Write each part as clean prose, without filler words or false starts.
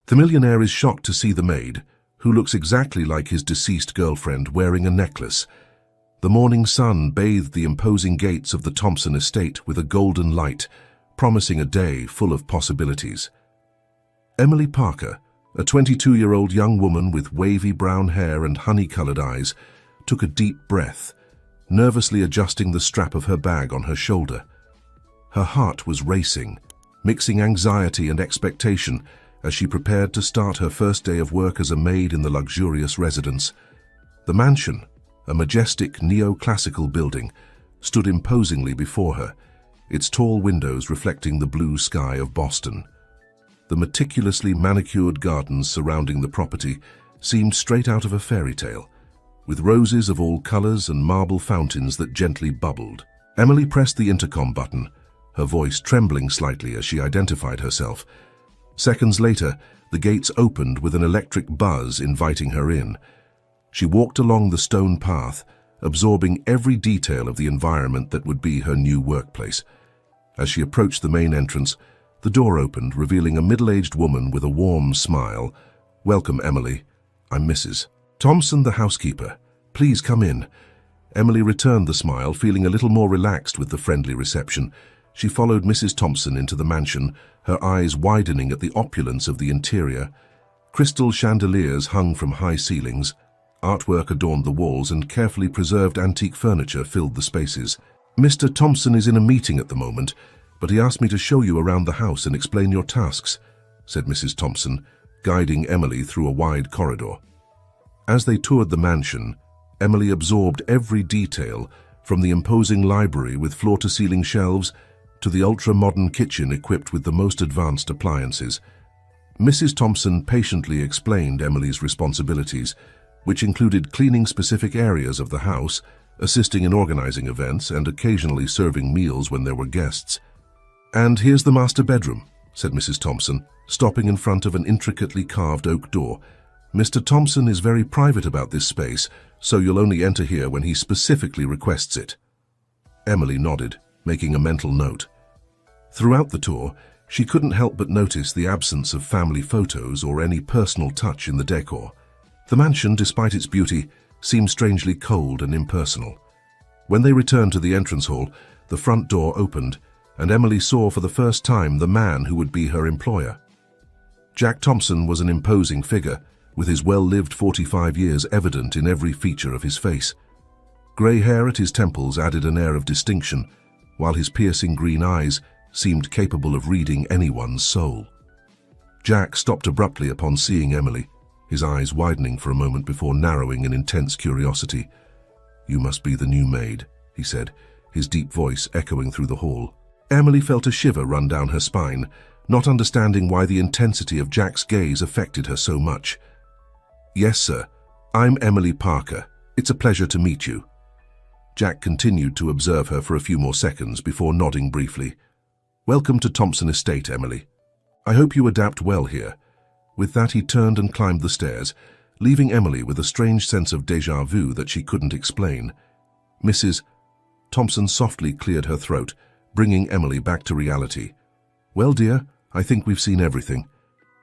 The millionaire is shocked to see the maid, who looks exactly like his deceased girlfriend, wearing a necklace. The morning sun bathed the imposing gates of the Thompson estate with a golden light, promising a day full of possibilities. Emily Parker, a 22-year-old young woman with wavy brown hair and honey-colored eyes, took a deep breath, nervously adjusting the strap of her bag on her shoulder. Her heart was racing, mixing anxiety and expectation as she prepared to start her first day of work as a maid in the luxurious residence. The mansion, a majestic neoclassical building, stood imposingly before her, its tall windows reflecting the blue sky of Boston. The meticulously manicured gardens surrounding the property seemed straight out of a fairy tale, with roses of all colors and marble fountains that gently bubbled. Emily pressed the intercom button, her voice trembling slightly as she identified herself. Seconds later, the gates opened with an electric buzz inviting her in. She walked along the stone path, absorbing every detail of the environment that would be her new workplace. As she approached the main entrance, the door opened, revealing a middle-aged woman with a warm smile. "Welcome, Emily. I'm Mrs. Thompson, the housekeeper. Please come in." Emily returned the smile, feeling a little more relaxed with the friendly reception. She followed Mrs. Thompson into the mansion, her eyes widening at the opulence of the interior. Crystal chandeliers hung from high ceilings, artwork adorned the walls, and carefully preserved antique furniture filled the spaces. "Mr. Thompson is in a meeting at the moment, but he asked me to show you around the house and explain your tasks," said Mrs. Thompson, guiding Emily through a wide corridor. As they toured the mansion, Emily absorbed every detail, from the imposing library with floor-to-ceiling shelves to the ultra-modern kitchen equipped with the most advanced appliances. Mrs. Thompson patiently explained Emily's responsibilities, which included cleaning specific areas of the house, assisting in organizing events, and occasionally serving meals when there were guests. "And here's the master bedroom," said Mrs. Thompson, stopping in front of an intricately carved oak door. "Mr. Thompson is very private about this space, so you'll only enter here when he specifically requests it." Emily nodded, making a mental note. Throughout the tour, she couldn't help but notice the absence of family photos or any personal touch in the decor. The mansion, despite its beauty, seemed strangely cold and impersonal. When they returned to the entrance hall, the front door opened, and Emily saw for the first time the man who would be her employer. Jack Thompson was an imposing figure, with his well-lived 45 years evident in every feature of his face. Grey hair at his temples added an air of distinction, while his piercing green eyes seemed capable of reading anyone's soul. Jack stopped abruptly upon seeing Emily, his eyes widening for a moment before narrowing in intense curiosity. "You must be the new maid," he said, his deep voice echoing through the hall. Emily felt a shiver run down her spine, not understanding why the intensity of Jack's gaze affected her so much. "Yes, sir. I'm Emily Parker. It's a pleasure to meet you." Jack continued to observe her for a few more seconds before nodding briefly. "Welcome to Thompson Estate, Emily. I hope you adapt well here." With that, he turned and climbed the stairs, leaving Emily with a strange sense of déjà vu that she couldn't explain. "Mrs. Thompson softly cleared her throat, bringing Emily back to reality. "Well, dear, I think we've seen everything.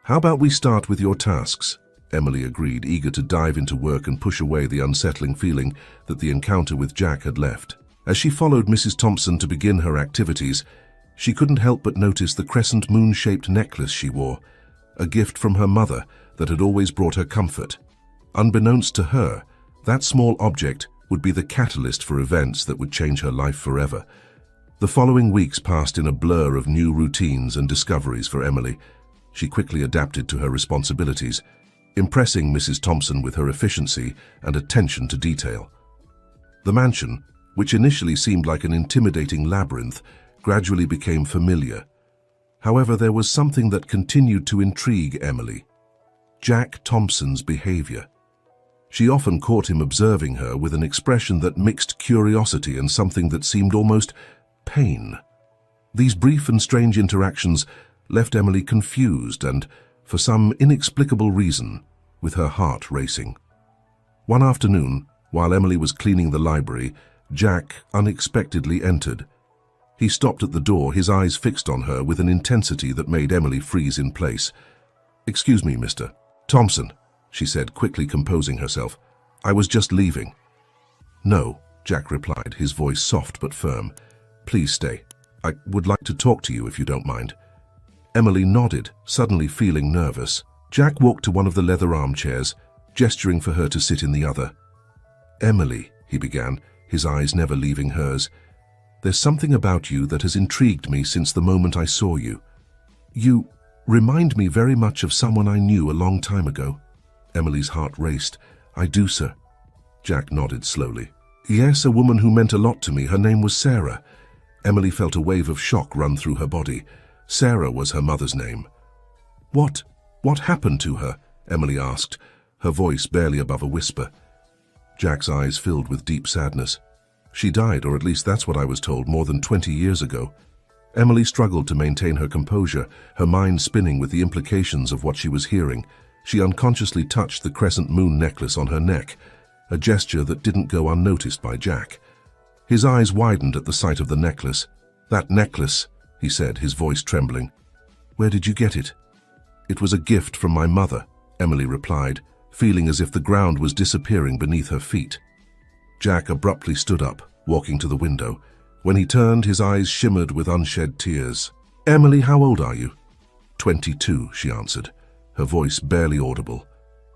How about we start with your tasks?" Emily agreed, eager to dive into work and push away the unsettling feeling that the encounter with Jack had left. As she followed Mrs. Thompson to begin her activities, she couldn't help but notice the crescent moon-shaped necklace she wore, a gift from her mother that had always brought her comfort. Unbeknownst to her, that small object would be the catalyst for events that would change her life forever. The following weeks passed in a blur of new routines and discoveries for Emily. She quickly adapted to her responsibilities, impressing Mrs. Thompson with her efficiency and attention to detail. The mansion, which initially seemed like an intimidating labyrinth, gradually became familiar. However, there was something that continued to intrigue Emily: Jack Thompson's behavior. She often caught him observing her with an expression that mixed curiosity and something that seemed almost pain. These brief and strange interactions left Emily confused and, for some inexplicable reason, with her heart racing. One afternoon, while Emily was cleaning the library, Jack unexpectedly entered. He stopped at the door, his eyes fixed on her with an intensity that made Emily freeze in place. "Excuse me, Mr. Thompson," she said, quickly composing herself. "I was just leaving." "No," Jack replied, his voice soft but firm. "Please stay. I would like to talk to you if you don't mind." Emily nodded, suddenly feeling nervous. Jack walked to one of the leather armchairs, gesturing for her to sit in the other. "Emily," he began, his eyes never leaving hers, "there's something about you that has intrigued me since the moment I saw you. You remind me very much of someone I knew a long time ago." Emily's heart raced. "I do, sir." Jack nodded slowly. "Yes, a woman who meant a lot to me. Her name was Sarah." Emily felt a wave of shock run through her body. Sarah was her mother's name. What happened to her?" Emily asked, her voice barely above a whisper. Jack's eyes filled with deep sadness. "She died, or at least that's what I was told, more than 20 years ago." Emily struggled to maintain her composure, her mind spinning with the implications of what she was hearing. She unconsciously touched the crescent moon necklace on her neck, a gesture that didn't go unnoticed by Jack. His eyes widened at the sight of the necklace. "That necklace," he said, his voice trembling. "Where did you get it?" "It was a gift from my mother," Emily replied, feeling as if the ground was disappearing beneath her feet. Jack abruptly stood up, walking to the window. When he turned, his eyes shimmered with unshed tears. "Emily, how old are you?" 22, she answered, her voice barely audible.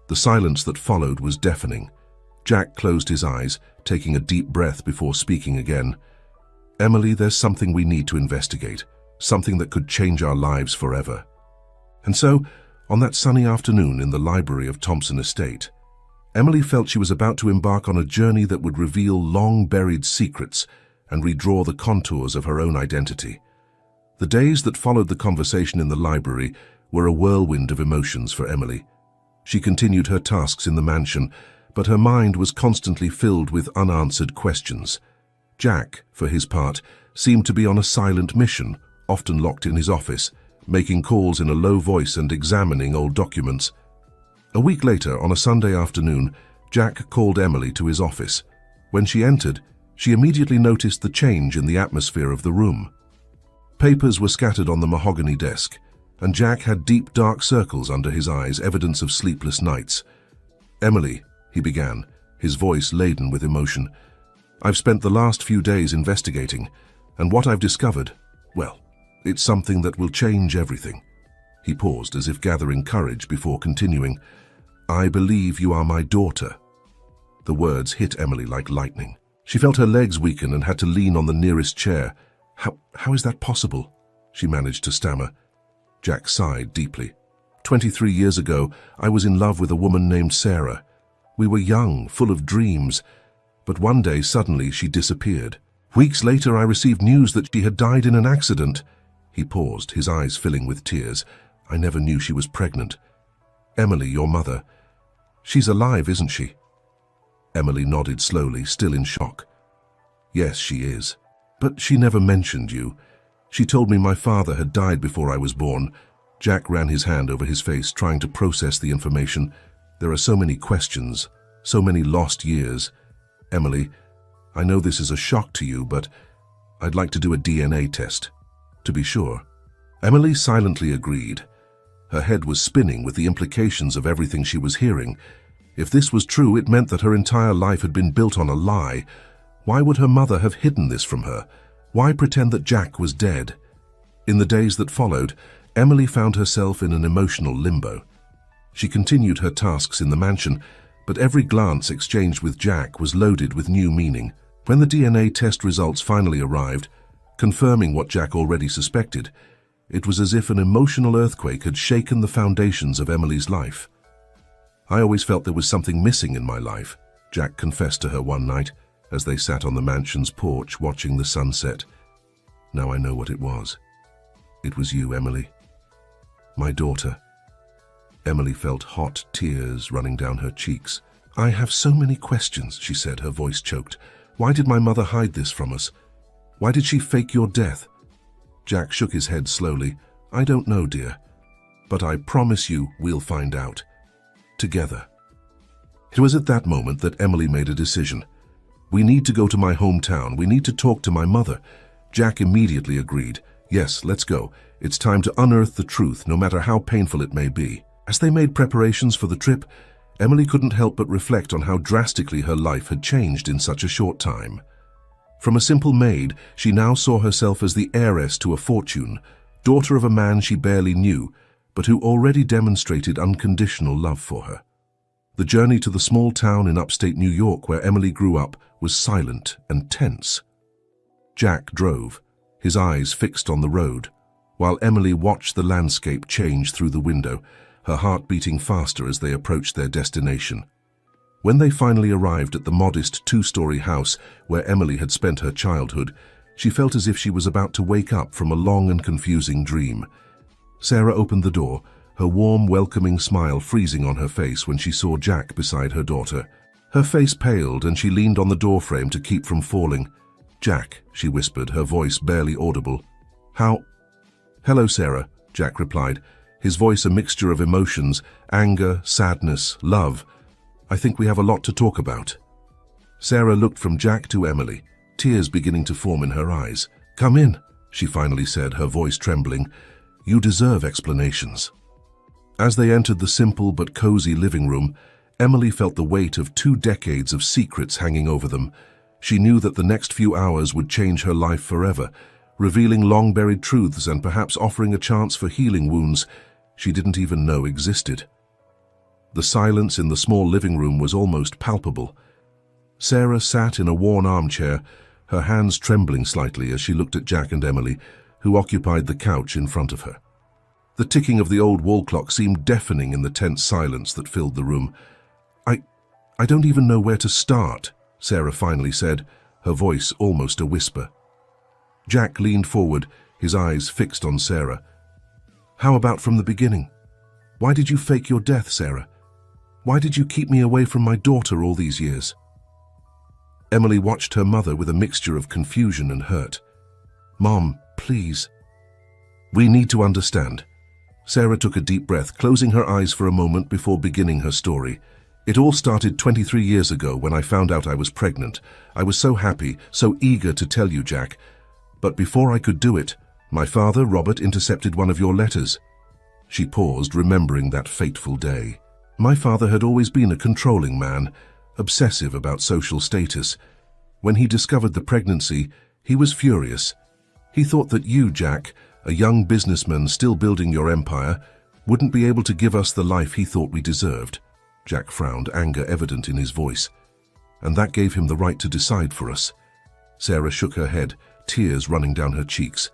The silence that followed was deafening. Jack closed his eyes, taking a deep breath before speaking again. "Emily, there's something we need to investigate, something that could change our lives forever." And so, on that sunny afternoon in the library of Thompson Estate, Emily felt she was about to embark on a journey that would reveal long-buried secrets and redraw the contours of her own identity. The days that followed the conversation in the library were a whirlwind of emotions for Emily. She continued her tasks in the mansion, but her mind was constantly filled with unanswered questions. Jack, for his part, seemed to be on a silent mission, often locked in his office, making calls in a low voice and examining old documents. A week later, on a Sunday afternoon, Jack called Emily to his office. When she entered, she immediately noticed the change in the atmosphere of the room. Papers were scattered on the mahogany desk, and Jack had deep dark circles under his eyes, evidence of sleepless nights. "Emily," he began, his voice laden with emotion, "I've spent the last few days investigating, and what I've discovered, well, it's something that will change everything." He paused as if gathering courage before continuing. "I believe you are my daughter." The words hit Emily like lightning. She felt her legs weaken and had to lean on the nearest chair. How is that possible?" she managed to stammer. Jack sighed deeply. 23 years ago, I was in love with a woman named Sarah. We were young, full of dreams, but one day suddenly she disappeared. Weeks later I received news that she had died in an accident." He paused, his eyes filling with tears. "I never knew she was pregnant. Emily, your mother, she's alive, isn't she?" Emily nodded slowly, still in shock. "Yes, she is. But she never mentioned you. She told me my father had died before I was born." Jack ran his hand over his face, trying to process the information. "There are so many questions, so many lost years. Emily, I know this is a shock to you, but I'd like to do a DNA test, to be sure." Emily silently agreed. Her head was spinning with the implications of everything she was hearing. If this was true, it meant that her entire life had been built on a lie. Why would her mother have hidden this from her? Why pretend that Jack was dead? In the days that followed, Emily found herself in an emotional limbo. She continued her tasks in the mansion, but every glance exchanged with Jack was loaded with new meaning. When the DNA test results finally arrived, confirming what Jack already suspected, it was as if an emotional earthquake had shaken the foundations of Emily's life. "I always felt there was something missing in my life," Jack confessed to her one night as they sat on the mansion's porch watching the sunset. "Now I know what it was. It was you, Emily. My daughter." Emily felt hot tears running down her cheeks. "I have so many questions," she said, her voice choked. "Why did my mother hide this from us? Why did she fake your death?" Jack shook his head slowly. "I don't know, dear. But I promise you we'll find out. Together." It was at that moment that Emily made a decision. "We need to go to my hometown. We need to talk to my mother." Jack immediately agreed. "Yes, let's go. It's time to unearth the truth, no matter how painful it may be." As they made preparations for the trip, Emily couldn't help but reflect on how drastically her life had changed in such a short time. From a simple maid, she now saw herself as the heiress to a fortune, daughter of a man she barely knew, but who already demonstrated unconditional love for her. The journey to the small town in upstate New York where Emily grew up was silent and tense. Jack drove, his eyes fixed on the road, while Emily watched the landscape change through the window, her heart beating faster as they approached their destination. When they finally arrived at the modest two-story house where Emily had spent her childhood, she felt as if she was about to wake up from a long and confusing dream. Sarah opened the door, her warm, welcoming smile freezing on her face when she saw Jack beside her daughter. Her face paled and she leaned on the doorframe to keep from falling. "Jack," she whispered, her voice barely audible. "How—" "Hello, Sarah," Jack replied, his voice a mixture of emotions, anger, sadness, love. "I think we have a lot to talk about." Sarah looked from Jack to Emily, tears beginning to form in her eyes. "Come in," she finally said, her voice trembling. "You deserve explanations." As they entered the simple but cozy living room, Emily felt the weight of 2 decades of secrets hanging over them. She knew that the next few hours would change her life forever, revealing long-buried truths and perhaps offering a chance for healing wounds she didn't even know existed. The silence in the small living room was almost palpable. Sarah sat in a worn armchair, her hands trembling slightly as she looked at Jack and Emily, who occupied the couch in front of her. The ticking of the old wall clock seemed deafening in the tense silence that filled the room. I don't even know where to start," Sarah finally said, her voice almost a whisper. Jack leaned forward, his eyes fixed on Sarah. "How about from the beginning? Why did you fake your death, Sarah? Why did you keep me away from my daughter all these years?" Emily watched her mother with a mixture of confusion and hurt. "Mom, please. We need to understand." Sarah took a deep breath, closing her eyes for a moment before beginning her story. "It all started 23 years ago when I found out I was pregnant. I was so happy, so eager to tell you, Jack. But before I could do it, my father, Robert, intercepted one of your letters." She paused, remembering that fateful day. "My father had always been a controlling man, obsessive about social status. When he discovered the pregnancy, he was furious. He thought that you, Jack, a young businessman still building your empire, wouldn't be able to give us the life he thought we deserved." Jack frowned, anger evident in his voice. "And that gave him the right to decide for us." Sarah shook her head, tears running down her cheeks.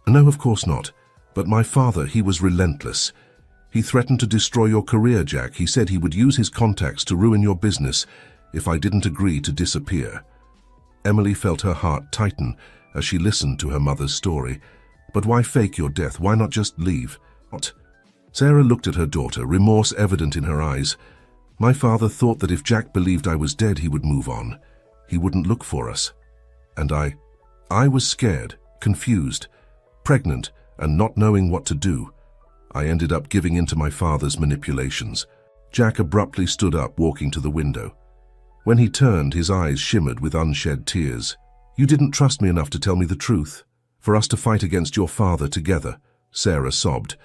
"No, of course not. But my father, he was relentless. He threatened to destroy your career, Jack. He said he would use his contacts to ruin your business if I didn't agree to disappear." Emily felt her heart tighten as she listened to her mother's story. "But why fake your death? Why not just leave?" "What?" Sarah looked at her daughter, remorse evident in her eyes. "My father thought that if Jack believed I was dead, he would move on. He wouldn't look for us. And I was scared, confused, pregnant, and not knowing what to do. I ended up giving in to my father's manipulations." Jack abruptly stood up, walking to the window. When he turned, his eyes shimmered with unshed tears. "You didn't trust me enough to tell me the truth, for us to fight against your father together," Sarah sobbed.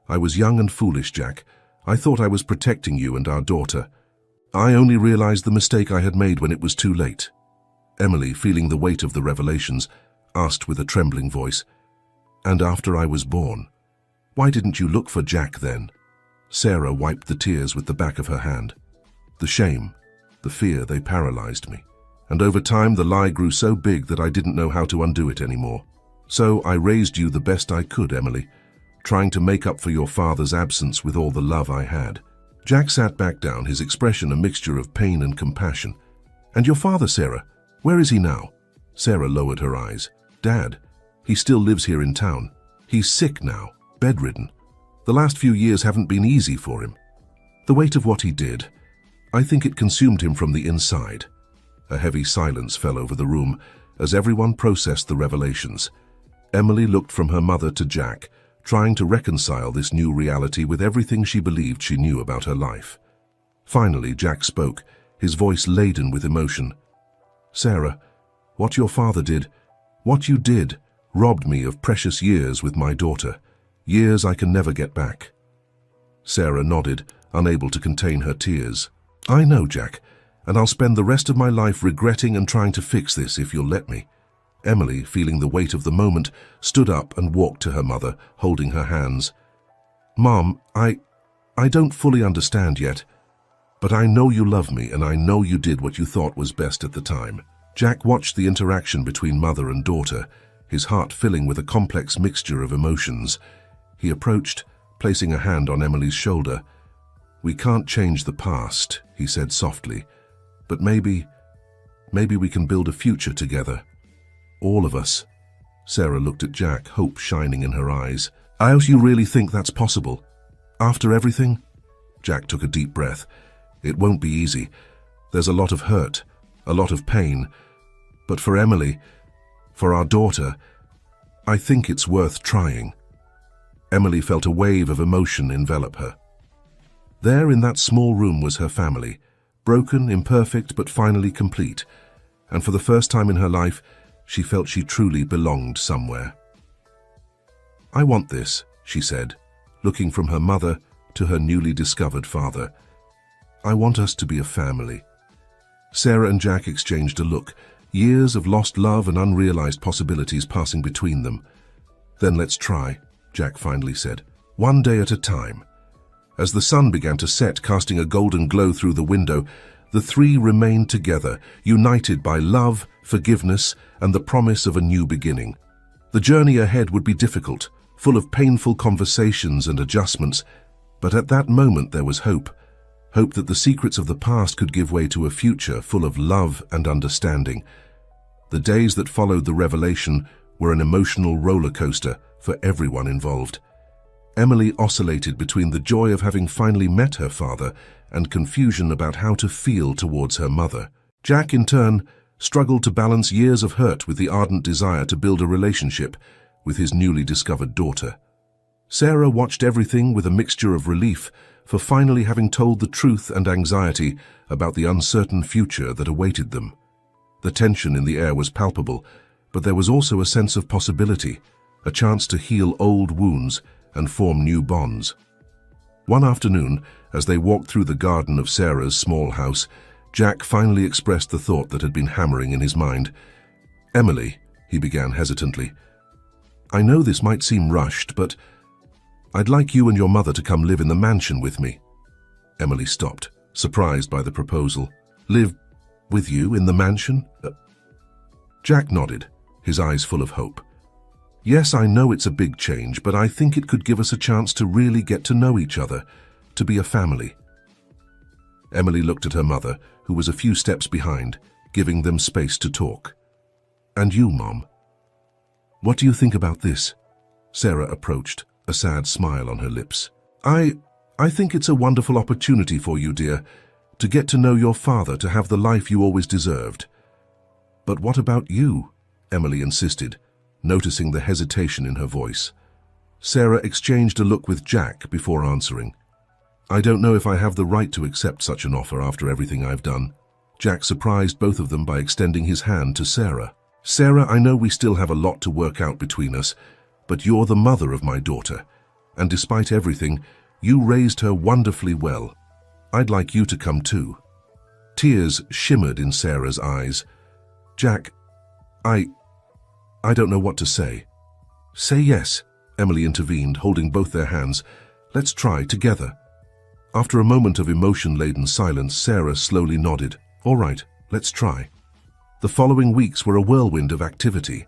"I was young and foolish, Jack. I thought I was protecting you and our daughter. I only realized the mistake I had made when it was too late." Emily, feeling the weight of the revelations, asked with a trembling voice, "And after I was born, why didn't you look for Jack then?" Sarah wiped the tears with the back of her hand. "The shame, the fear, they paralyzed me. And over time the lie grew so big that I didn't know how to undo it anymore. So I raised you the best I could, Emily, trying to make up for your father's absence with all the love I had." Jack sat back down, his expression a mixture of pain and compassion. "And your father, Sarah? Where is he now?" Sarah lowered her eyes. "Dad, he still lives here in town. He's sick now, bedridden. The last few years haven't been easy for him. The weight of what he did, I think it consumed him from the inside." A heavy silence fell over the room as everyone processed the revelations. Emily looked from her mother to Jack, trying to reconcile this new reality with everything she believed she knew about her life. Finally, Jack spoke, his voice laden with emotion. "Sarah, what your father did, what you did, robbed me of precious years with my daughter, years I can never get back." Sarah nodded, unable to contain her tears. I know, Jack, and I'll spend the rest of my life regretting and trying to fix this if you'll let me. Emily, feeling the weight of the moment, stood up and walked to her mother, holding her hands. Mom, I don't fully understand yet, but I know you love me and I know you did what you thought was best at the time. Jack watched the interaction between mother and daughter, his heart filling with a complex mixture of emotions. He approached, placing a hand on Emily's shoulder. We can't change the past, he said softly, but maybe we can build a future together. All of us. Sarah looked at Jack, hope shining in her eyes. You really think that's possible? After everything? Jack took a deep breath. It won't be easy. There's a lot of hurt, a lot of pain. But for Emily, for our daughter, I think it's worth trying. Emily felt a wave of emotion envelop her. There in that small room was her family, broken, imperfect, but finally complete. And for the first time in her life, she felt she truly belonged somewhere. I want this, she said, looking from her mother to her newly discovered father. I want us to be a family. Sarah and Jack exchanged a look, years of lost love and unrealized possibilities passing between them. Then let's try, Jack finally said, one day at a time. As the sun began to set, casting a golden glow through the window, the three remained together, united by love, forgiveness, and the promise of a new beginning. The journey ahead would be difficult, full of painful conversations and adjustments, but at that moment there was hope. Hope that the secrets of the past could give way to a future full of love and understanding. The days that followed the revelation were an emotional roller coaster for everyone involved. Emily oscillated between the joy of having finally met her father and confusion about how to feel towards her mother. Jack, in turn, struggled to balance years of hurt with the ardent desire to build a relationship with his newly discovered daughter. Sarah watched everything with a mixture of relief for finally having told the truth and anxiety about the uncertain future that awaited them. The tension in the air was palpable, but there was also a sense of possibility, a chance to heal old wounds and form new bonds. One afternoon, as they walked through the garden of Sarah's small house, Jack finally expressed the thought that had been hammering in his mind. Emily, he began hesitantly, I know this might seem rushed, but I'd like you and your mother to come live in the mansion with me. Emily stopped, surprised by the proposal. Live with you in the mansion? Jack nodded, his eyes full of hope. Yes, I know it's a big change, but I think it could give us a chance to really get to know each other, to be a family. Emily looked at her mother, who was a few steps behind, giving them space to talk. And you, Mom? What do you think about this? Sarah approached, a sad smile on her lips. I think it's a wonderful opportunity for you, dear, to get to know your father, to have the life you always deserved. But what about you? Emily insisted, noticing the hesitation in her voice. Sarah exchanged a look with Jack before answering. I don't know if I have the right to accept such an offer after everything I've done. Jack surprised both of them by extending his hand to Sarah. Sarah, I know we still have a lot to work out between us, but you're the mother of my daughter, and despite everything, you raised her wonderfully well. I'd like you to come too. Tears shimmered in Sarah's eyes. Jack, I don't know what to say. Say yes, Emily intervened, holding both their hands. Let's try together. After a moment of emotion-laden silence, Sarah slowly nodded. All right, let's try. The following weeks were a whirlwind of activity.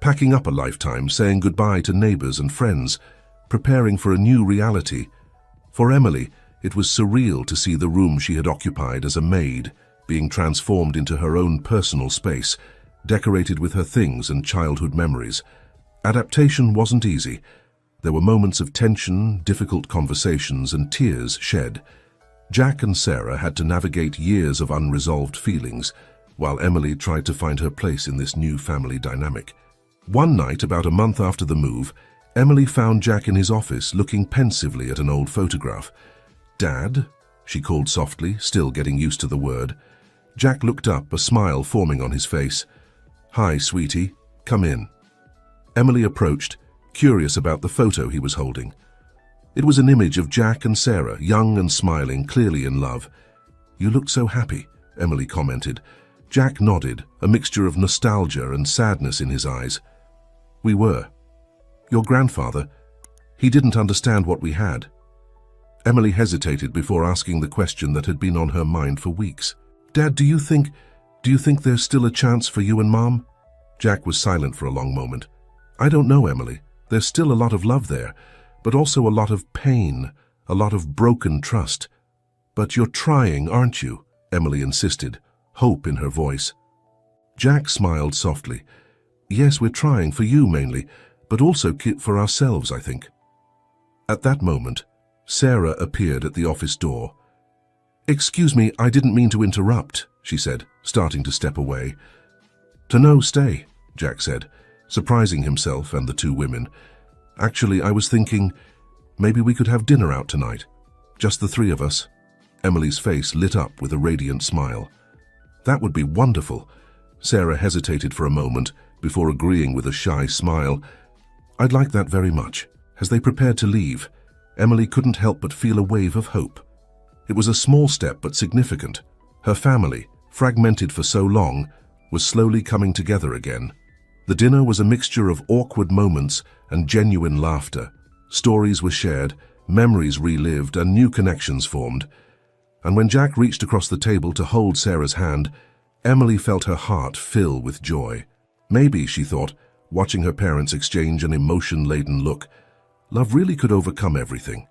Packing up a lifetime, saying goodbye to neighbors and friends, preparing for a new reality. For Emily, it was surreal to see the room she had occupied as a maid being transformed into her own personal space, decorated with her things and childhood memories. Adaptation wasn't easy. There were moments of tension, difficult conversations, and tears shed. Jack and Sarah had to navigate years of unresolved feelings, while Emily tried to find her place in this new family dynamic. One night, about a month after the move, Emily found Jack in his office looking pensively at an old photograph. Dad? She called softly, still getting used to the word. Jack looked up, a smile forming on his face. Hi, sweetie. Come in. Emily approached, curious about the photo he was holding. It was an image of Jack and Sarah, young and smiling, clearly in love. "You look so happy," Emily commented. Jack nodded, a mixture of nostalgia and sadness in his eyes. "We were. Your grandfather, he didn't understand what we had." Emily hesitated before asking the question that had been on her mind for weeks. "Dad, do you think there's still a chance for you and Mom?" Jack was silent for a long moment. "I don't know, Emily. There's still a lot of love there, but also a lot of pain, a lot of broken trust. But you're trying, aren't you?" Emily insisted, hope in her voice. Jack smiled softly. "Yes, we're trying, for you mainly, but also for ourselves, I think." At that moment, Sarah appeared at the office door. "Excuse me, I didn't mean to interrupt," she said, starting to step away. "No, stay," Jack said, surprising himself and the two women. "Actually, I was thinking maybe we could have dinner out tonight. Just the three of us." Emily's face lit up with a radiant smile. "That would be wonderful." Sarah hesitated for a moment before agreeing with a shy smile. "I'd like that very much." As they prepared to leave, Emily couldn't help but feel a wave of hope. It was a small step but significant. Her family, fragmented for so long, was slowly coming together again. The dinner was a mixture of awkward moments and genuine laughter. Stories were shared, memories relived, and new connections formed. And when Jack reached across the table to hold Sarah's hand, Emily felt her heart fill with joy. Maybe, she thought, watching her parents exchange an emotion-laden look, love really could overcome everything.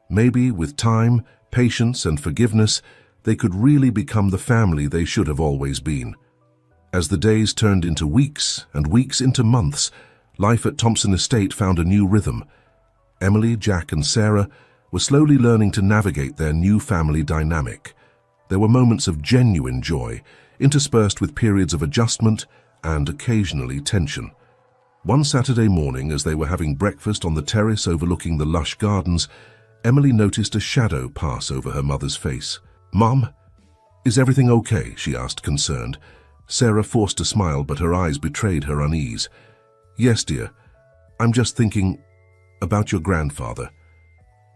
Maybe, with time, patience, and forgiveness, they could really become the family they should have always been. As the days turned into weeks and weeks into months, life at Thompson Estate found a new rhythm. Emily, Jack, and Sarah were slowly learning to navigate their new family dynamic. There were moments of genuine joy, interspersed with periods of adjustment and occasionally tension. One Saturday morning, as they were having breakfast on the terrace overlooking the lush gardens, Emily noticed a shadow pass over her mother's face. "Mom, is everything okay?" she asked, concerned. Sarah forced a smile, but her eyes betrayed her unease. "Yes, dear. I'm just thinking about your grandfather."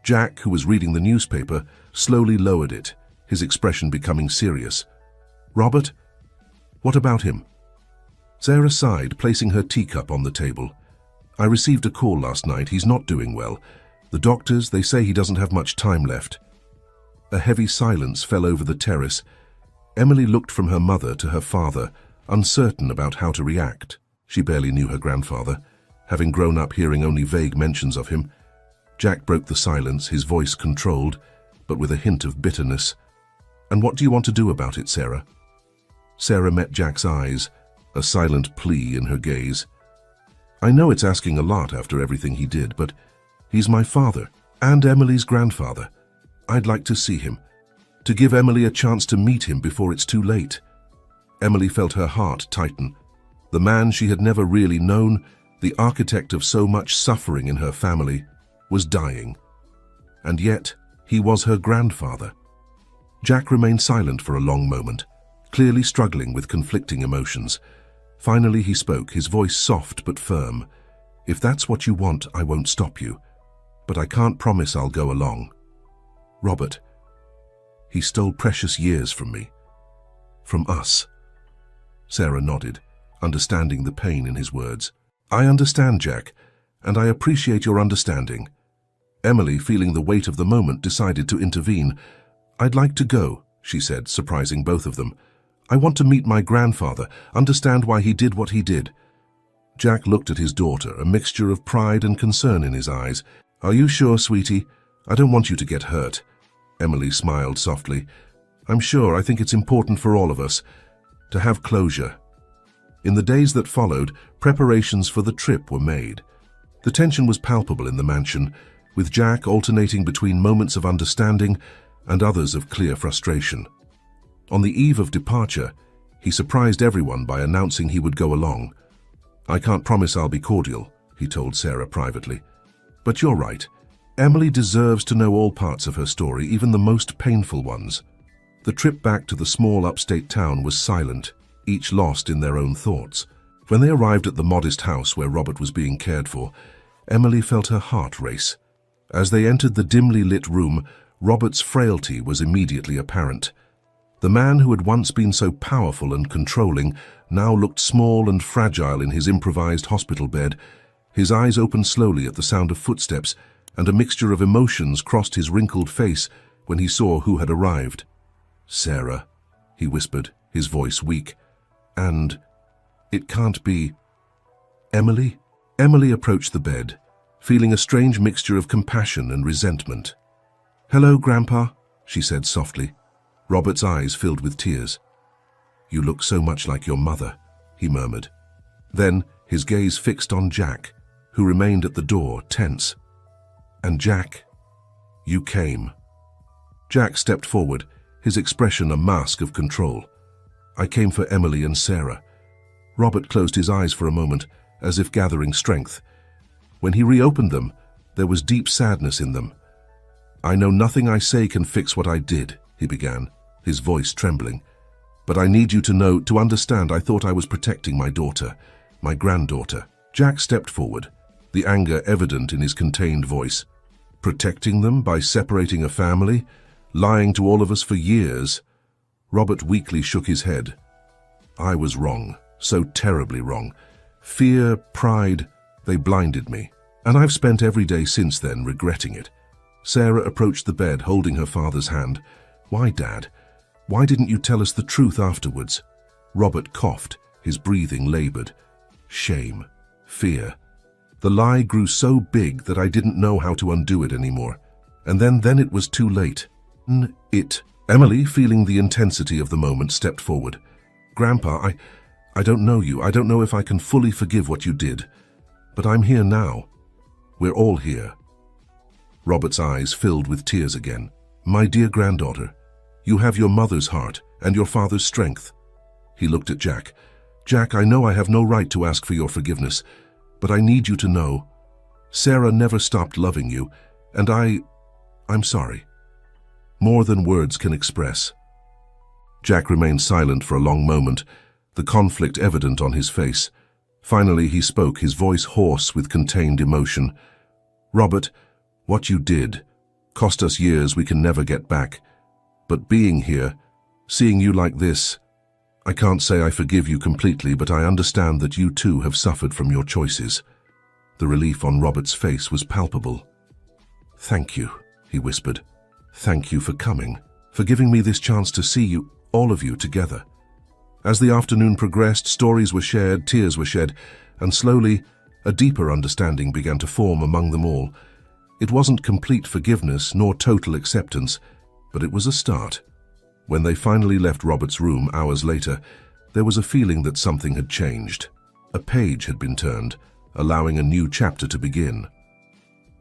Jack, who was reading the newspaper, slowly lowered it, his expression becoming serious. "Robert? What about him?" Sarah sighed, placing her teacup on the table. "I received a call last night. He's not doing well. The doctors, they say he doesn't have much time left." A heavy silence fell over the terrace. Emily looked from her mother to her father, uncertain about how to react. She barely knew her grandfather, having grown up hearing only vague mentions of him. Jack broke the silence, his voice controlled, but with a hint of bitterness. "And what do you want to do about it, Sarah?" Sarah met Jack's eyes, a silent plea in her gaze. "I know it's asking a lot after everything he did, but he's my father and Emily's grandfather. I'd like to see him, to give Emily a chance to meet him before it's too late." Emily felt her heart tighten. The man she had never really known, the architect of so much suffering in her family, was dying. And yet, he was her grandfather. Jack remained silent for a long moment, clearly struggling with conflicting emotions. Finally he spoke, his voice soft but firm. "If that's what you want, I won't stop you. But I can't promise I'll go along. Robert, he stole precious years from me. From us." Sarah nodded, understanding the pain in his words. "I understand, Jack, and I appreciate your understanding." Emily, feeling the weight of the moment, decided to intervene. "I'd like to go," she said, surprising both of them. "I want to meet my grandfather, understand why he did what he did." Jack looked at his daughter, a mixture of pride and concern in his eyes. "Are you sure, sweetie? I don't want you to get hurt." Emily smiled softly. "I'm sure. I think it's important for all of us to have closure." In the days that followed, preparations for the trip were made. The tension was palpable in the mansion, with Jack alternating between moments of understanding and others of clear frustration. On the eve of departure, he surprised everyone by announcing he would go along. "I can't promise I'll be cordial," he told Sarah privately. "But you're right. Emily deserves to know all parts of her story, even the most painful ones." The trip back to the small upstate town was silent, each lost in their own thoughts. When they arrived at the modest house where Robert was being cared for, Emily felt her heart race. As they entered the dimly lit room, Robert's frailty was immediately apparent. The man who had once been so powerful and controlling now looked small and fragile in his improvised hospital bed. His eyes opened slowly at the sound of footsteps, and a mixture of emotions crossed his wrinkled face when he saw who had arrived. "Sarah," he whispered, his voice weak. "And it can't be Emily?" Emily approached the bed, feeling a strange mixture of compassion and resentment. "Hello, Grandpa," she said softly. Robert's eyes filled with tears. "You look so much like your mother," he murmured. Then his gaze fixed on Jack, who remained at the door, tense. "And Jack, you came." Jack stepped forward, his expression a mask of control. "I came for Emily and Sarah." Robert closed his eyes for a moment, as if gathering strength. When he reopened them, there was deep sadness in them. "I know nothing I say can fix what I did," he began, his voice trembling. "But I need you to understand I thought I was protecting my daughter, my granddaughter." Jack stepped forward, the anger evident in his contained voice. "Protecting them by separating a family? Lying to all of us for years?" Robert weakly shook his head. "I was wrong, so terribly wrong. Fear, pride, they blinded me. And I've spent every day since then regretting it." Sarah approached the bed, holding her father's hand. "Why, Dad? Why didn't you tell us the truth afterwards?" Robert coughed, his breathing labored. "Shame. Fear. The lie grew so big that I didn't know how to undo it anymore. And then it was too late." Emily, feeling the intensity of the moment, stepped forward. "Grandpa, I don't know you. I don't know if I can fully forgive what you did. But I'm here now. We're all here." Robert's eyes filled with tears again. "My dear granddaughter, you have your mother's heart and your father's strength." He looked at Jack. "Jack, I know I have no right to ask for your forgiveness, but I need you to know. Sarah never stopped loving you, and I'm sorry. More than words can express." Jack remained silent for a long moment, the conflict evident on his face. Finally he spoke, his voice hoarse with contained emotion. "Robert, what you did cost us years we can never get back. But being here, seeing you like this, I can't say I forgive you completely, but I understand that you too have suffered from your choices." The relief on Robert's face was palpable. "Thank you," he whispered. "Thank you for coming, for giving me this chance to see you, all of you, together." As the afternoon progressed, stories were shared, tears were shed, and slowly a deeper understanding began to form among them all. It wasn't complete forgiveness nor total acceptance, but it was a start. When they finally left Robert's room hours later, there was a feeling that something had changed. A page had been turned, allowing a new chapter to begin.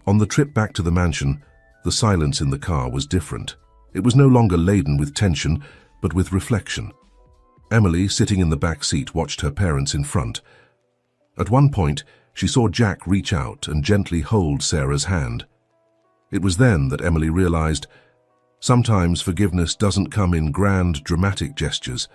On the trip back to the mansion, the silence in the car was different. It was no longer laden with tension, but with reflection. Emily, sitting in the back seat, watched her parents in front. At one point, she saw Jack reach out and gently hold Sarah's hand. It was then that Emily realized, sometimes forgiveness doesn't come in grand, dramatic gestures.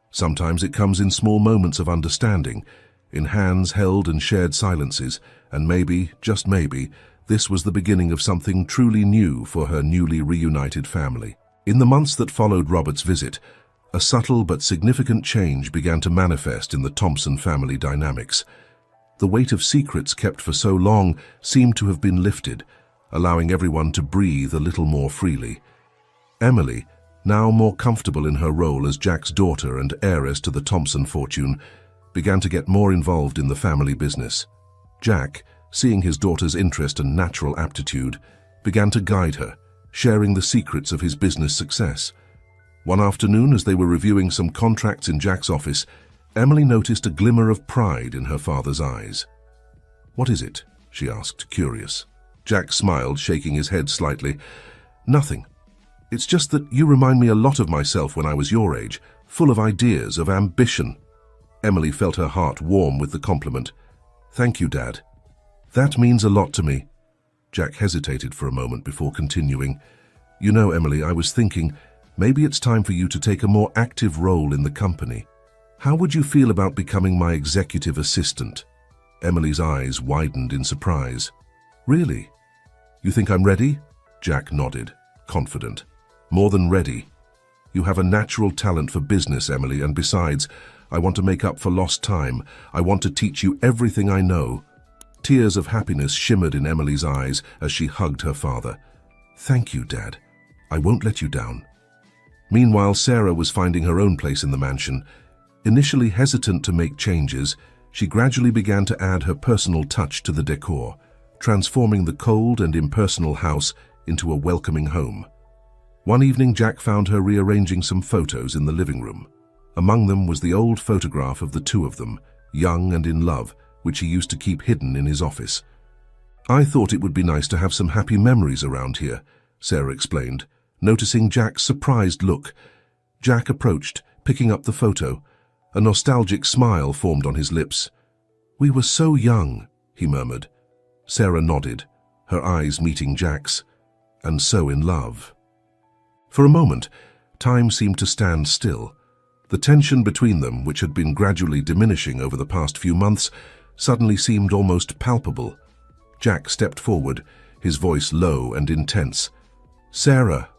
Sometimes it comes in small moments of understanding, in hands held and shared silences, and maybe, just maybe, this was the beginning of something truly new for her newly reunited family. In the months that followed Robert's visit, a subtle but significant change began to manifest in the Thompson family dynamics. The weight of secrets kept for so long seemed to have been lifted, allowing everyone to breathe a little more freely. Emily, now more comfortable in her role as Jack's daughter and heiress to the Thompson fortune, began to get more involved in the family business. Jack, seeing his daughter's interest and natural aptitude, began to guide her, sharing the secrets of his business success. One afternoon, as they were reviewing some contracts in Jack's office, Emily noticed a glimmer of pride in her father's eyes. "What is it?" she asked, curious. Jack smiled, shaking his head slightly. "Nothing. It's just that you remind me a lot of myself when I was your age, full of ideas, of ambition." Emily felt her heart warm with the compliment. "Thank you, Dad. That means a lot to me." Jack hesitated for a moment before continuing. "You know, Emily, I was thinking, maybe it's time for you to take a more active role in the company. How would you feel about becoming my executive assistant?" Emily's eyes widened in surprise. "Really? You think I'm ready? Jack nodded, confident. More than ready. You have a natural talent for business, Emily, and besides, I want to make up for lost time. I want to teach you everything I know. Tears of happiness shimmered in Emily's eyes as she hugged her father. Thank you, Dad. I won't let you down. Meanwhile, Sarah was finding her own place in the mansion. Initially hesitant to make changes, she gradually began to add her personal touch to the decor, transforming the cold and impersonal house into a welcoming home. One evening, Jack found her rearranging some photos in the living room. Among them was the old photograph of the two of them, young and in love, which he used to keep hidden in his office. I thought it would be nice to have some happy memories around here, Sarah explained, noticing Jack's surprised look. Jack approached, picking up the photo. A nostalgic smile formed on his lips. We were so young, he murmured. Sarah nodded, her eyes meeting Jack's, and so in love. For a moment, time seemed to stand still. The tension between them, which had been gradually diminishing over the past few months, suddenly seemed almost palpable. Jack stepped forward, his voice low and intense. Sarah,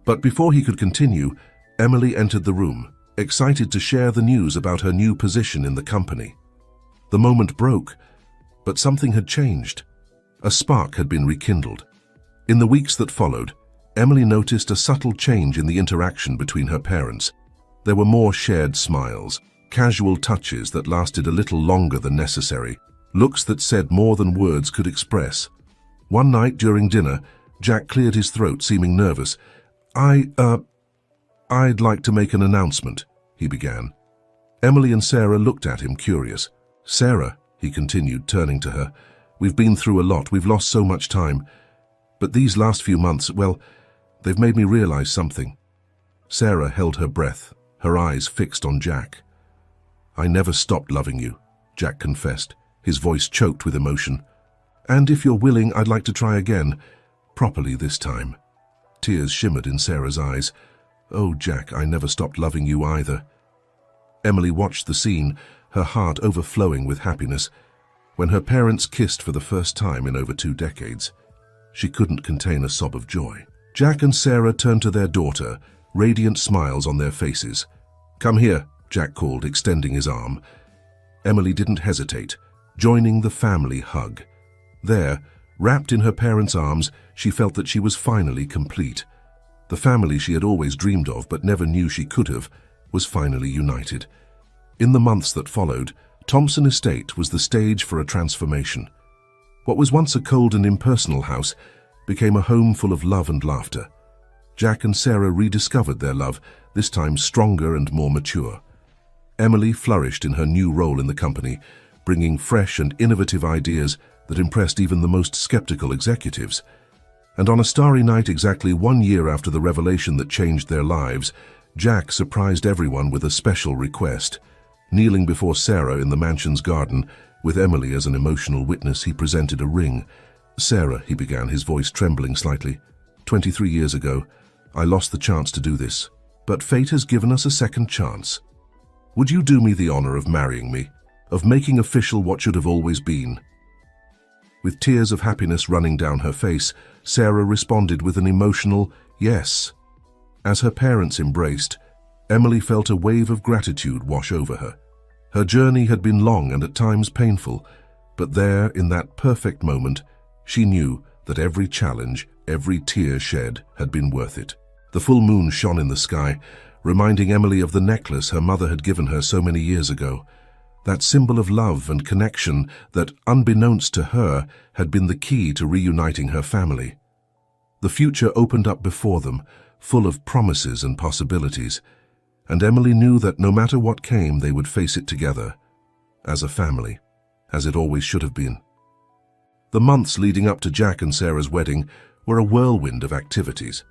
But before he could continue, Emily entered the room, excited to share the news about her new position in the company. The moment broke, but something had changed. A spark had been rekindled. In the weeks that followed, Emily noticed a subtle change in the interaction between her parents. There were more shared smiles, casual touches that lasted a little longer than necessary, looks that said more than words could express. One night during dinner, Jack cleared his throat, seeming nervous. I'd like to make an announcement, he began. Emily and Sarah looked at him, curious. Sarah, he continued, turning to her, we've been through a lot, we've lost so much time. But these last few months, well, they've made me realize something. Sarah held her breath, her eyes fixed on Jack. I never stopped loving you, Jack confessed, his voice choked with emotion. And if you're willing, I'd like to try again, properly this time. Tears shimmered in Sarah's eyes. Oh, Jack, I never stopped loving you either. Emily watched the scene, her heart overflowing with happiness. When her parents kissed for the first time in over 2 decades, she couldn't contain a sob of joy. Jack and Sarah turned to their daughter, radiant smiles on their faces. Come here, Jack called, extending his arm. Emily didn't hesitate, joining the family hug. There, wrapped in her parents' arms, she felt that she was finally complete. The family she had always dreamed of but never knew she could have, was finally united. In the months that followed, Thompson Estate was the stage for a transformation. What was once a cold and impersonal house became a home full of love and laughter. Jack and Sarah rediscovered their love, this time stronger and more mature. Emily flourished in her new role in the company, bringing fresh and innovative ideas that impressed even the most skeptical executives. And on a starry night exactly 1 year after the revelation that changed their lives, Jack surprised everyone with a special request. Kneeling before Sarah in the mansion's garden, with Emily as an emotional witness, he presented a ring. Sarah, he began, his voice trembling slightly, 23 years ago, I lost the chance to do this, but fate has given us a second chance. Would you do me the honor of marrying me, of making official what should have always been? With tears of happiness running down her face, Sarah responded with an emotional yes. As her parents embraced, Emily felt a wave of gratitude wash over her. Her journey had been long and at times painful, but there, in that perfect moment, she knew that every challenge, every tear shed had been worth it. The full moon shone in the sky, reminding Emily of the necklace her mother had given her so many years ago. That symbol of love and connection that, unbeknownst to her, had been the key to reuniting her family. The future opened up before them, full of promises and possibilities, and Emily knew that no matter what came, they would face it together, as a family, as it always should have been. The months leading up to Jack and Sarah's wedding were a whirlwind of activities.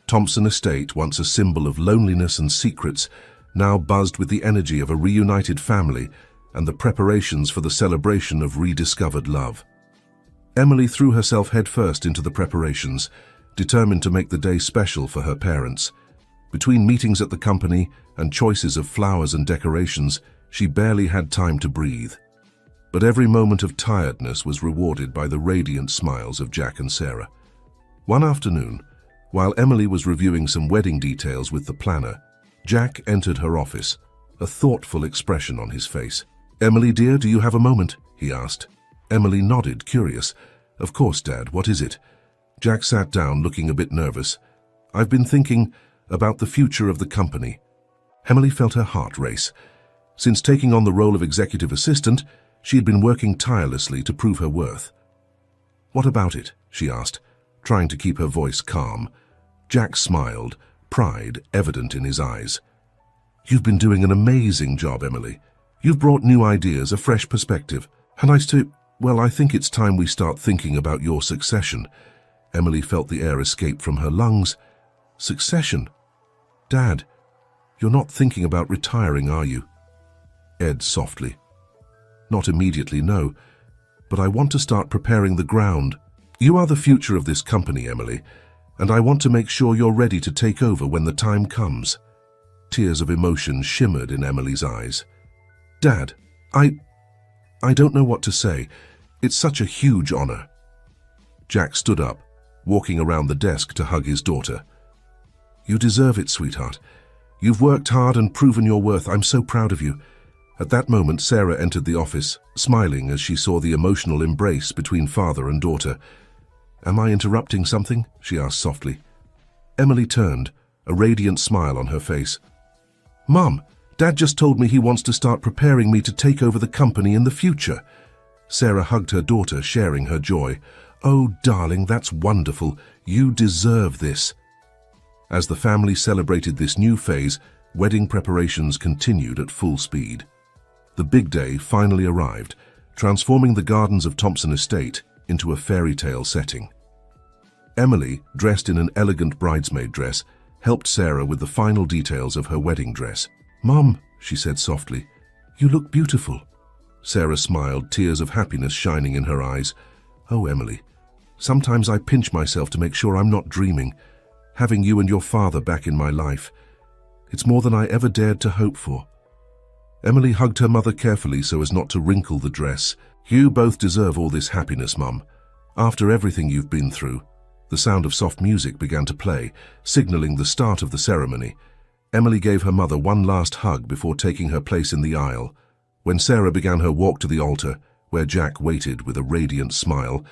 Thompson Estate, once a symbol of loneliness and secrets, now buzzed with the energy of a reunited family and the preparations for the celebration of rediscovered love. Emily threw herself headfirst into the preparations, determined to make the day special for her parents. Between meetings at the company and choices of flowers and decorations, she barely had time to breathe. but every moment of tiredness was rewarded by the radiant smiles of Jack and Sarah. One afternoon, while Emily was reviewing some wedding details with the planner, Jack entered her office, a thoughtful expression on his face. "Emily, dear, do you have a moment?" he asked. Emily nodded, curious. "Of course, Dad, what is it?" Jack sat down, looking a bit nervous. "I've been thinking about the future of the company." Emily felt her heart race. Since taking on the role of executive assistant, she had been working tirelessly to prove her worth. "What about it?" she asked, trying to keep her voice calm. Jack smiled, pride evident in his eyes. "You've been doing an amazing job, Emily. You've brought new ideas, a fresh perspective. And I think it's time we start thinking about your succession." Emily felt the air escape from her lungs. "Succession? Dad, you're not thinking about retiring, are you?" Ed softly. "Not immediately, no. But I want to start preparing the ground. You are the future of this company, Emily, and I want to make sure you're ready to take over when the time comes." Tears of emotion shimmered in Emily's eyes. "Dad, I don't know what to say. It's such a huge honor." Jack stood up, walking around the desk to hug his daughter. "You deserve it, sweetheart. You've worked hard and proven your worth. I'm so proud of you." At that moment, Sarah entered the office, smiling as she saw the emotional embrace between father and daughter. "Am I interrupting something?" she asked softly. Emily turned, a radiant smile on her face. "Mom, Dad just told me he wants to start preparing me to take over the company in the future." Sarah hugged her daughter, sharing her joy. "Oh, darling, that's wonderful. You deserve this." As the family celebrated this new phase, wedding preparations continued at full speed. The big day finally arrived, transforming the gardens of Thompson Estate into a fairy tale setting. Emily, dressed in an elegant bridesmaid dress, helped Sarah with the final details of her wedding dress. "Mom," she said softly, "you look beautiful." Sarah smiled, tears of happiness shining in her eyes. "Oh, Emily, sometimes I pinch myself to make sure I'm not dreaming. Having you and your father back in my life, it's more than I ever dared to hope for." Emily hugged her mother carefully so as not to wrinkle the dress. "You both deserve all this happiness, Mum. After everything you've been through." The sound of soft music began to play, signaling the start of the ceremony. Emily gave her mother one last hug before taking her place in the aisle. When Sarah began her walk to the altar, where Jack waited with a radiant smile,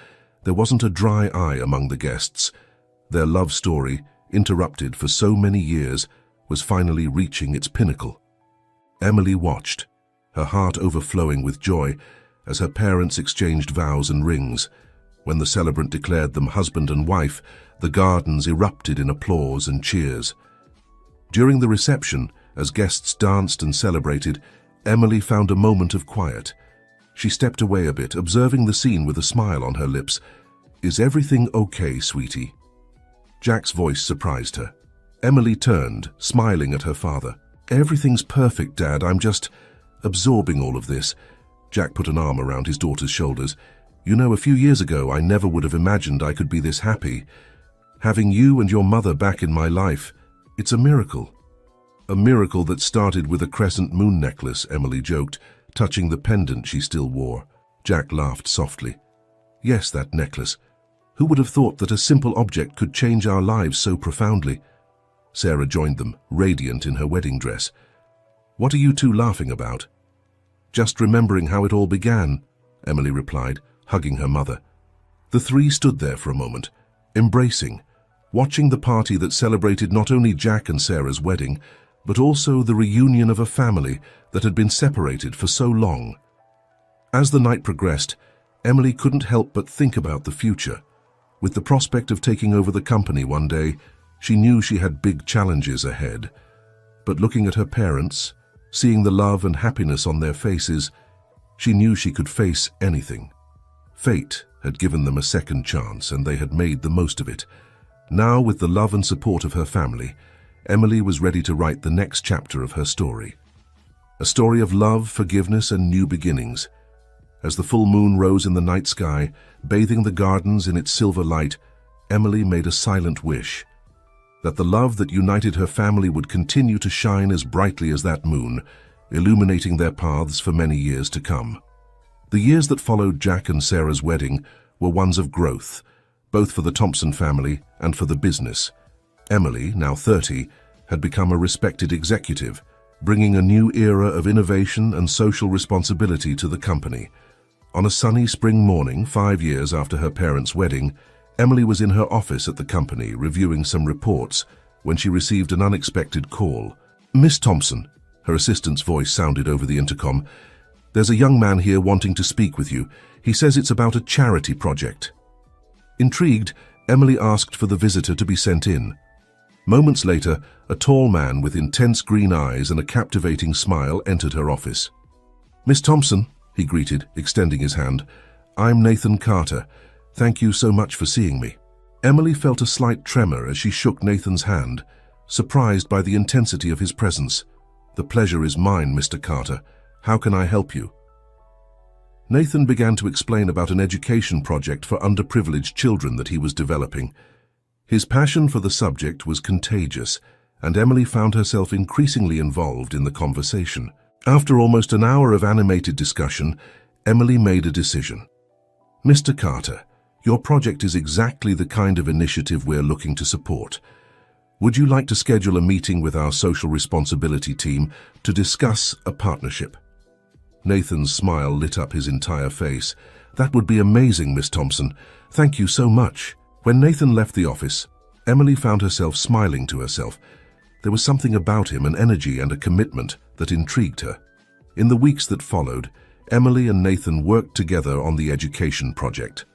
there wasn't a dry eye among the guests. Their love story, interrupted for so many years, was finally reaching its pinnacle. Emily watched, her heart overflowing with joy as her parents exchanged vows and rings. When the celebrant declared them husband and wife, the gardens erupted in applause and cheers. During the reception, as guests danced and celebrated, Emily found a moment of quiet. She stepped away a bit, observing the scene with a smile on her lips. "Is everything okay, sweetie?" Jack's voice surprised her. Emily turned, smiling at her father. "Everything's perfect, Dad. I'm just absorbing all of this." Jack put an arm around his daughter's shoulders. "You know, a few years ago, I never would have imagined I could be this happy. Having you and your mother back in my life, it's a miracle." "A miracle that started with a crescent moon necklace," Emily joked, touching the pendant she still wore. Jack laughed softly. "Yes, that necklace. Who would have thought that a simple object could change our lives so profoundly?" Sarah joined them, radiant in her wedding dress. "What are you two laughing about?" "Just remembering how it all began," Emily replied, hugging her mother. The three stood there for a moment, embracing, watching the party that celebrated not only Jack and Sarah's wedding, but also the reunion of a family that had been separated for so long. As the night progressed, Emily couldn't help but think about the future. With the prospect of taking over the company one day, she knew she had big challenges ahead. But looking at her parents, seeing the love and happiness on their faces, she knew she could face anything. Fate had given them a second chance, and they had made the most of it. Now, with the love and support of her family, Emily was ready to write the next chapter of her story. A story of love, forgiveness, and new beginnings. As the full moon rose in the night sky, bathing the gardens in its silver light, Emily made a silent wish that the love that united her family would continue to shine as brightly as that moon, illuminating their paths for many years to come. The years that followed Jack and Sarah's wedding were ones of growth, both for the Thompson family and for the business. Emily, now 30, had become a respected executive, bringing a new era of innovation and social responsibility to the company. On a sunny spring morning, 5 years after her parents' wedding, Emily was in her office at the company reviewing some reports when she received an unexpected call. "Miss Thompson," her assistant's voice sounded over the intercom, "there's a young man here wanting to speak with you. He says it's about a charity project." Intrigued, Emily asked for the visitor to be sent in. Moments later, a tall man with intense green eyes and a captivating smile entered her office. "Miss Thompson," he greeted, extending his hand, "I'm Nathan Carter. Thank you so much for seeing me." Emily felt a slight tremor as she shook Nathan's hand, surprised by the intensity of his presence. "The pleasure is mine, Mr. Carter. How can I help you?" Nathan began to explain about an education project for underprivileged children that he was developing. His passion for the subject was contagious, and Emily found herself increasingly involved in the conversation. After almost an hour of animated discussion, Emily made a decision. "Mr. Carter, your project is exactly the kind of initiative we're looking to support. Would you like to schedule a meeting with our social responsibility team to discuss a partnership?" Nathan's smile lit up his entire face. "That would be amazing, Miss Thompson. Thank you so much." When Nathan left the office, Emily found herself smiling to herself. There was something about him, an energy and a commitment, that intrigued her. In the weeks that followed, Emily and Nathan worked together on the education project.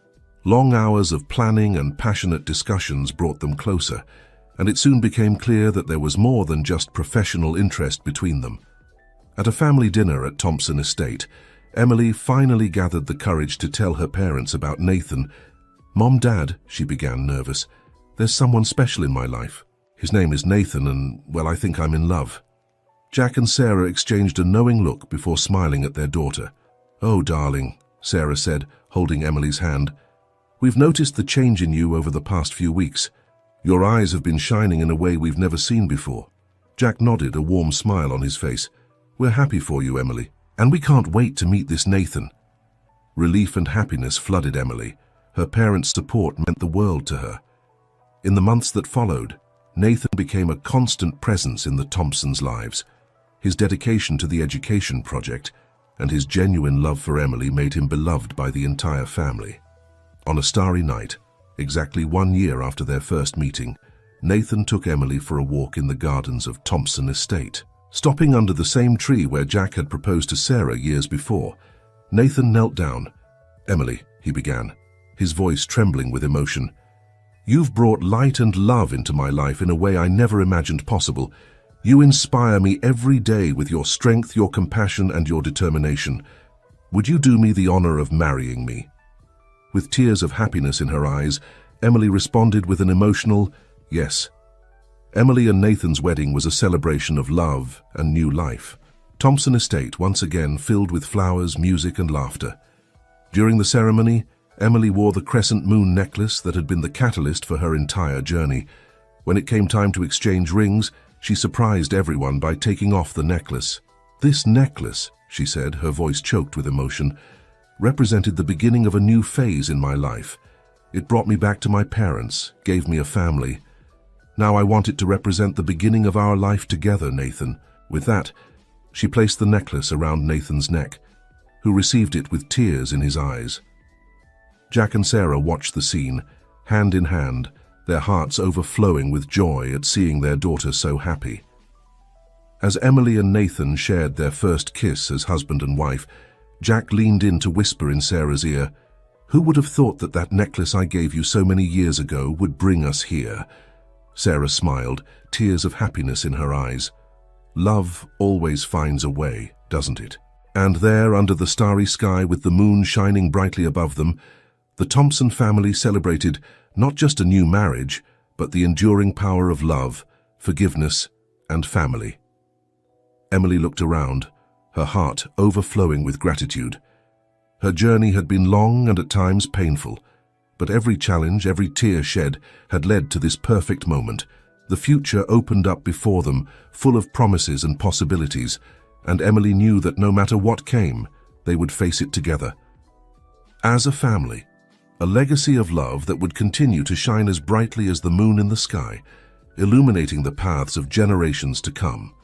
Long hours of planning and passionate discussions brought them closer, and it soon became clear that there was more than just professional interest between them. At a family dinner at Thompson Estate, Emily finally gathered the courage to tell her parents about Nathan. "Mom, Dad," she began, nervous, "there's someone special in my life. His name is Nathan and, well, I think I'm in love." Jack and Sarah exchanged a knowing look before smiling at their daughter. "Oh, darling," Sarah said, holding Emily's hand, "we've noticed the change in you over the past few weeks. Your eyes have been shining in a way we've never seen before." Jack nodded, a warm smile on his face. "We're happy for you, Emily, and we can't wait to meet this Nathan." Relief and happiness flooded Emily. Her parents' support meant the world to her. In the months that followed, Nathan became a constant presence in the Thompsons' lives. His dedication to the education project and his genuine love for Emily made him beloved by the entire family. On a starry night, exactly 1 year after their first meeting, Nathan took Emily for a walk in the gardens of Thompson Estate. Stopping under the same tree where Jack had proposed to Sarah years before, Nathan knelt down. "Emily," he began, his voice trembling with emotion, "you've brought light and love into my life in a way I never imagined possible. You inspire me every day with your strength, your compassion, and your determination. Would you do me the honor of marrying me?" With tears of happiness in her eyes, Emily responded with an emotional yes. Emily and Nathan's wedding was a celebration of love and new life. Thompson Estate once again filled with flowers, music, and laughter. During the ceremony, Emily wore the crescent moon necklace that had been the catalyst for her entire journey. When it came time to exchange rings, she surprised everyone by taking off the necklace. "This necklace," she said, her voice choked with emotion, "represented the beginning of a new phase in my life. It brought me back to my parents, gave me a family. Now I want it to represent the beginning of our life together, Nathan." With that, she placed the necklace around Nathan's neck, who received it with tears in his eyes. Jack and Sarah watched the scene, hand in hand, their hearts overflowing with joy at seeing their daughter so happy. As Emily and Nathan shared their first kiss as husband and wife, Jack leaned in to whisper in Sarah's ear, "Who would have thought that that necklace I gave you so many years ago would bring us here?" Sarah smiled, tears of happiness in her eyes. Love always finds a way, doesn't it? And there, under the starry sky with the moon shining brightly above them, the Thompson family celebrated not just a new marriage, but the enduring power of love, forgiveness, and family. Emily looked around, her heart overflowing with gratitude. Her journey had been long and at times painful, but every challenge, every tear shed, had led to this perfect moment. The future opened up before them, full of promises and possibilities, and Emily knew that no matter what came, they would face it together. As a family, a legacy of love that would continue to shine as brightly as the moon in the sky, illuminating the paths of generations to come.